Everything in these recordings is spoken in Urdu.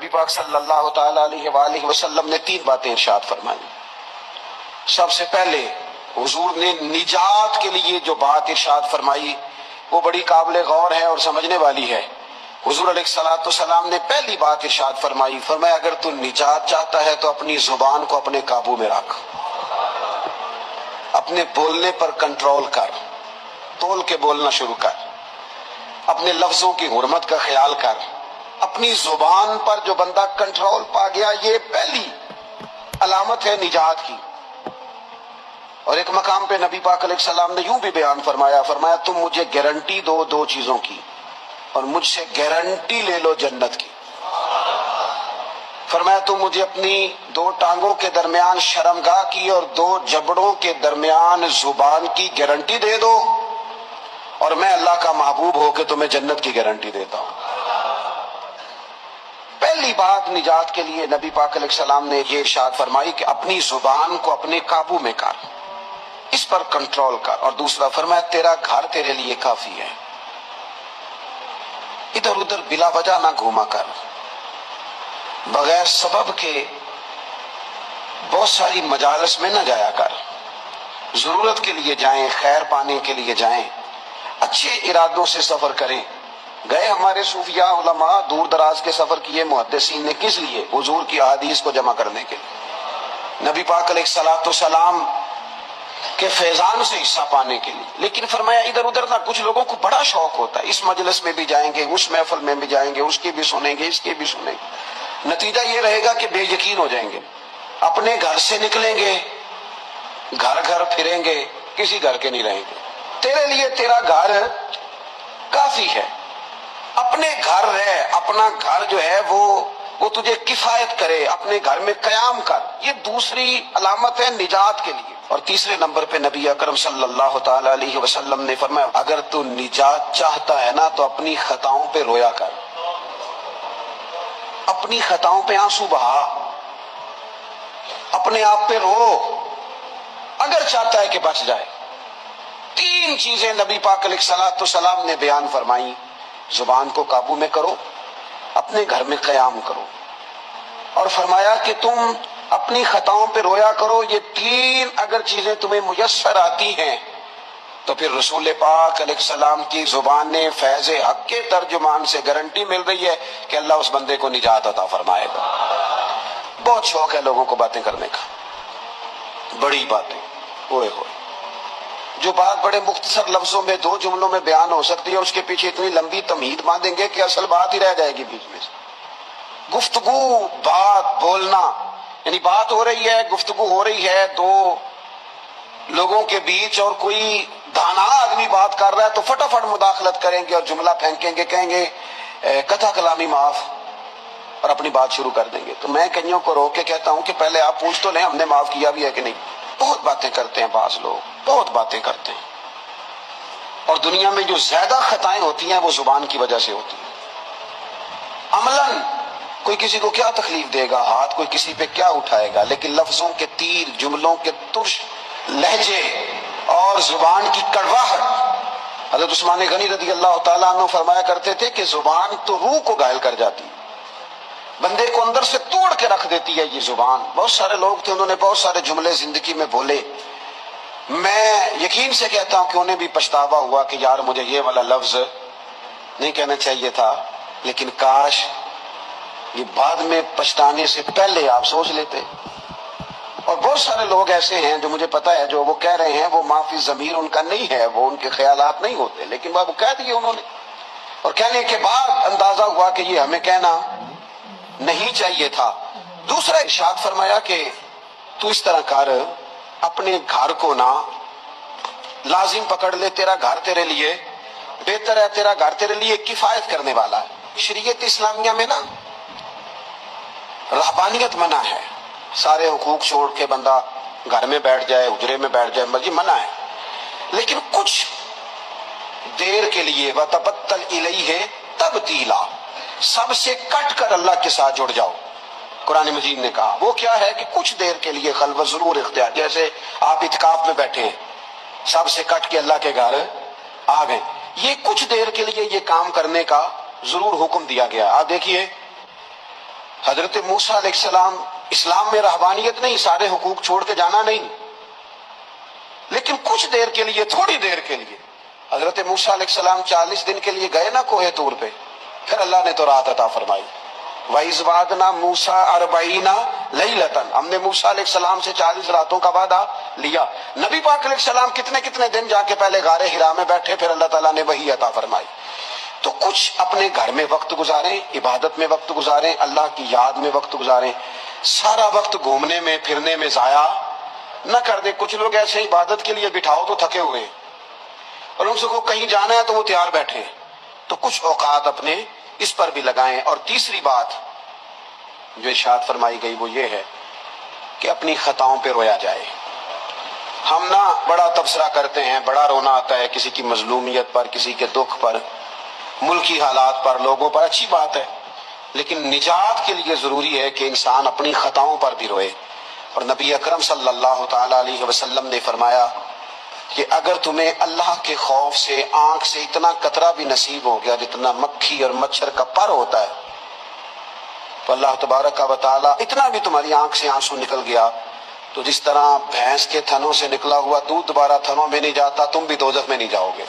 نبی پاک صلی اللہ تعالی علیہ وآلہ وسلم نے 3 باتیں ارشاد فرمائی۔ سب سے پہلے حضور نے نجات کے لیے جو بات ارشاد فرمائی وہ بڑی قابل غور ہے اور سمجھنے والی ہے۔ حضور علیہ الصلوۃ والسلام نے پہلی بات ارشاد فرمائی، فرمایا اگر تو نجات چاہتا ہے تو اپنی زبان کو اپنے قابو میں رکھ، اپنے بولنے پر کنٹرول کر، تول کے بولنا شروع کر، اپنے لفظوں کی حرمت کا خیال کر۔ اپنی زبان پر جو بندہ کنٹرول پا گیا یہ پہلی علامت ہے نجات کی۔ اور ایک مقام پہ نبی پاک علیہ السلام نے یوں بھی بیان فرمایا، فرمایا تم مجھے گارنٹی دو 2 چیزوں کی اور مجھ سے گارنٹی لے لو جنت کی۔ فرمایا تم مجھے اپنی 2 ٹانگوں کے درمیان شرمگاہ کی اور 2 جبڑوں کے درمیان زبان کی گارنٹی دے دو اور میں اللہ کا محبوب ہو کے تمہیں جنت کی گارنٹی دیتا ہوں۔ پہلی بات نجات کے لیے نبی پاک علیہ السلام نے یہ ارشاد فرمائی کہ اپنی زبان کو اپنے قابو میں کر، اس پر کنٹرول کر۔ اور دوسرا فرمایا تیرا گھر تیرے لیے کافی ہے، ادھر ادھر بلا وجہ نہ گھوما کر، بغیر سبب کے بہت ساری مجالس میں نہ جایا کر، ضرورت کے لیے جائیں، خیر پانے کے لیے جائیں، اچھے ارادوں سے سفر کریں۔ گئے ہمارے صوفیاء علماء دور دراز کے سفر کیے محدثین نے، کس لیے؟ حضور کی احادیث کو جمع کرنے کے لیے، نبی پاک علیہ الصلوۃ والسلام کے فیضان سے حصہ پانے کے لیے۔ لیکن فرمایا ادھر ادھر نہ، کچھ لوگوں کو بڑا شوق ہوتا ہے، اس مجلس میں بھی جائیں گے، اس محفل میں بھی جائیں گے، اس کی بھی سنیں گے، اس کی بھی سنیں گے، نتیجہ یہ رہے گا کہ بے یقین ہو جائیں گے، اپنے گھر سے نکلیں گے، گھر گھر پھریں گے، کسی گھر کے نہیں رہیں گے۔ تیرے لیے تیرا گھر کافی ہے، اپنے گھر رہ، اپنا گھر جو ہے وہ تجھے کفایت کرے، اپنے گھر میں قیام کر۔ یہ دوسری علامت ہے نجات کے لیے۔ اور تیسرے نمبر پہ نبی اکرم صلی اللہ تعالی علیہ وسلم نے فرمایا اگر تو نجات چاہتا ہے نا تو اپنی خطاؤں پہ رویا کر، اپنی خطاؤں پہ آنسو بہا، اپنے آپ پہ رو، اگر چاہتا ہے کہ بچ جائے۔ 3 چیزیں نبی پاک علیہ الصلوۃ والسلام نے بیان فرمائی، زبان کو قابو میں کرو، اپنے گھر میں قیام کرو، اور فرمایا کہ تم اپنی خطاؤں پہ رویا کرو۔ یہ 3 اگر چیزیں تمہیں میسر آتی ہیں تو پھر رسول پاک علیہ السلام کی زبان نے فیض حق کے ترجمان سے گارنٹی مل رہی ہے کہ اللہ اس بندے کو نجات عطا فرمائے گا۔ بہت شوق ہے لوگوں کو باتیں کرنے کا، بڑی باتیں، ہوئے ہوئے جو بات بڑے مختصر لفظوں میں 2 جملوں میں بیان ہو سکتی ہے، اس کے پیچھے اتنی لمبی تمہید باندھیں گے کہ اصل بات ہی رہ جائے گی بیچ میں سے۔ گفتگو، بات، بولنا، یعنی بات ہو رہی ہے، گفتگو ہو رہی ہے 2 لوگوں کے بیچ، اور کوئی دانا آدمی بات کر رہا ہے تو فٹافٹ مداخلت کریں گے اور جملہ پھینکیں گے، کہیں گے کتھا کلامی معاف، اور اپنی بات شروع کر دیں گے۔ تو میں کئیوں کو روک کے کہتا ہوں کہ پہلے آپ پوچھ تو لیں ہم نے معاف کیا بھی ہے کہ نہیں۔ بہت باتیں کرتے ہیں بعض لوگ، بہت باتیں کرتے ہیں، اور دنیا میں جو زیادہ خطائیں ہوتی ہیں وہ زبان کی وجہ سے ہوتی ہیں۔ عملاً کوئی کسی کو کیا تکلیف دے گا، ہاتھ کوئی کسی پہ کیا اٹھائے گا، لیکن لفظوں کے تیر، جملوں کے ترش لہجے اور زبان کی کڑواہٹ۔ حضرت عثمان غنی رضی اللہ تعالیٰ عنہ فرمایا کرتے تھے کہ زبان تو روح کو گھائل کر جاتی ہے، بندے کو اندر سے توڑ کے رکھ دیتی ہے یہ زبان۔ بہت سارے لوگ تھے، انہوں نے بہت سارے جملے زندگی میں بولے، میں یقین سے کہتا ہوں کہ انہیں بھی پچھتاوا ہوا کہ یار مجھے یہ والا لفظ نہیں کہنا چاہیے تھا، لیکن کاش یہ بعد میں پچھتانے سے پہلے آپ سوچ لیتے۔ اور بہت سارے لوگ ایسے ہیں جو مجھے پتا ہے جو وہ کہہ رہے ہیں وہ معافی ضمیر ان کا نہیں ہے، وہ ان کے خیالات نہیں ہوتے، لیکن وہ کہہ دیے انہوں نے، اور کہنے کے بعد اندازہ ہوا کہ یہ ہمیں کہنا نہیں چاہیے تھا۔ دوسرا ارشاد فرمایا کہ تو اس طرح کر، اپنے گھر کو نہ لازم پکڑ لے، تیرا گھر تیرے لیے بہتر ہے، تیرا گھر تیرے لیے کفایت کرنے والا ہے۔ شریعت اسلامیہ میں نا رہبانیت منع ہے، سارے حقوق چھوڑ کے بندہ گھر میں بیٹھ جائے، حجرے میں بیٹھ جائے، مرضی منع ہے، لیکن کچھ دیر کے لیے وَتَبَتَّلْ إِلَيْهِ تَبْتِيلًا، سب سے کٹ کر اللہ کے ساتھ جڑ جاؤ۔ قرآن مجید نے کہا وہ کیا ہے کہ کچھ دیر کے لیے خلوت ضرور اختیار، جیسے آپ اعتکاف میں بیٹھے ہیں، سب سے کٹ کے اللہ کے گھر آ گئے، یہ کچھ دیر کے لیے یہ کام کرنے کا ضرور حکم دیا گیا۔ آپ دیکھیے حضرت موسیٰ علیہ السلام اسلام میں رہبانیت نہیں، سارے حقوق چھوڑ کے جانا نہیں، لیکن کچھ دیر کے لیے، تھوڑی دیر کے لیے حضرت موسیٰ علیہ السلام 40 دن کے لیے گئے نا کوہ طور پہ، پھر اللہ نے تو رات عطا فرمائی۔ وَإِذْ وَعَدْنَا مُوسَىٰ 40 لَيْلَةً، ہم نے موسیٰ علیہ السلام سے 40 راتوں کا وعدہ لیا۔ نبی پاک علیہ السلام کتنے کتنے دن جا کے پہلے غار حرا میں بیٹھے، پھر اللہ تعالیٰ نے وحی عطا فرمائی۔ تو کچھ اپنے گھر میں وقت گزاریں، عبادت میں وقت گزاریں، اللہ کی یاد میں وقت گزاریں، سارا وقت گھومنے میں پھرنے میں ضائع نہ کر دیں۔ کچھ لوگ ایسے عبادت کے لیے بٹھاؤ تو تھکے ہوئے ہیں، اور ان سے کو کہیں جانا ہے تو وہ تیار بیٹھے ہیں، تو کچھ اوقات اپنے اس پر بھی لگائیں۔ اور تیسری بات جو ارشاد فرمائی گئی وہ یہ ہے کہ اپنی خطاؤں پہ رویا جائے۔ ہم نا بڑا تبصرہ کرتے ہیں، بڑا رونا آتا ہے کسی کی مظلومیت پر، کسی کے دکھ پر، ملکی حالات پر، لوگوں پر، اچھی بات ہے، لیکن نجات کے لیے ضروری ہے کہ انسان اپنی خطاؤں پر بھی روئے۔ اور نبی اکرم صلی اللہ تعالی علیہ وسلم نے فرمایا کہ اگر تمہیں اللہ کے خوف سے آنکھ سے اتنا قطرہ بھی نصیب ہو گیا جتنا مکھی اور مچھر کا پر ہوتا ہے، تو اللہ تبارک و تعالی اتنا بھی تمہاری آنکھ سے آنسو نکل گیا تو جس طرح بھینس کے تھنوں سے نکلا ہوا دودھ دوبارہ تھنوں میں نہیں جاتا، تم بھی دوزخ میں نہیں جاؤ گے۔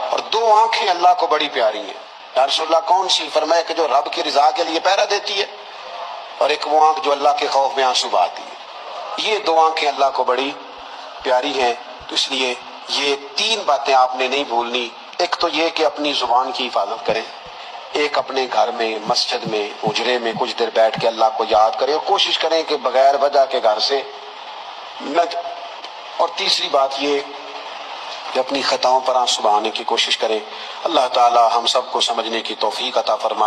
اور دو آنکھیں اللہ کو بڑی پیاری ہیں۔ یا رسول اللہ کون سی؟ فرمایا کہ جو رب کی رضا کے لیے پہرا دیتی ہے، اور ایک وہ آنکھ جو اللہ کے خوف میں آنسو بہاتی ہے۔ یہ دو آنکھیں اللہ کو بڑی پیاری ہیں، تو اس لیے یہ 3 باتیں آپ نے نہیں بھولنی۔ ایک تو یہ کہ اپنی زبان کی حفاظت کریں، ایک اپنے گھر میں، مسجد میں، حجرے میں کچھ دیر بیٹھ کے اللہ کو یاد کریں، اور کوشش کریں کہ بغیر وجہ کے گھر سے نہ۔ اور تیسری بات یہ کہ اپنی خطاؤں پر آنسو بہانے کی کوشش کریں۔ اللہ تعالی ہم سب کو سمجھنے کی توفیق عطا فرمائے۔